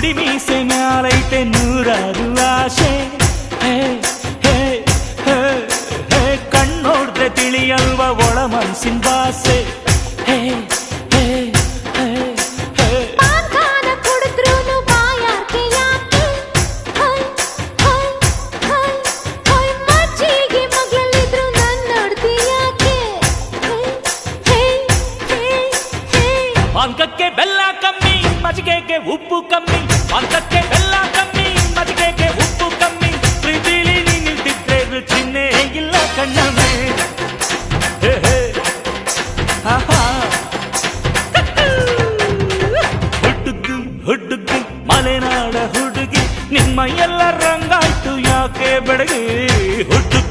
ಪುಡಿ ಮೀಸೆ ಮ್ಯಾಲೈತೆ ನೂರಾರು ಆಶೆ. ಕಣ್ಣೋಡ್ರೆ ತಿಳಿಯಲ್ವ ಒಳ ಮನ್ಸಿನ ಭಾಷೆ. ಪಾನಕಕ್ಕೆ ಬೆಲ್ಲ ಕಮ್ಮಿ, ಮಜ್ಜಿಗೆಗೆ ಉಪ್ಪು ಕಮ್ಮಿ. ಪಾನಕಕ್ಕೆ ಬೆಲ್ಲ ಕಮ್ಮಿ, ಮಜ್ಜಿಗೆಗೆ ಉಪ್ಪು ಕಮ್ಮಿ. ಪ್ರೀತಿಲಿ ನಿಂತಿದ್ರೆ ರುಚಿನೇ ಇಲ್ಲ ಕಣ್ಣಮ್ಮೆ. ಹುಡುಗಿ ಹುಡುಗಿ ಮಲೆನಾಡ ಹುಡುಗಿ, ನಿಮ್ಮ ಎಲ್ಲ ರಂಗಾಯ್ತು ಯಾಕೆ ಬೆಳಗ್ಗೆ. ಹುಡುಗಿ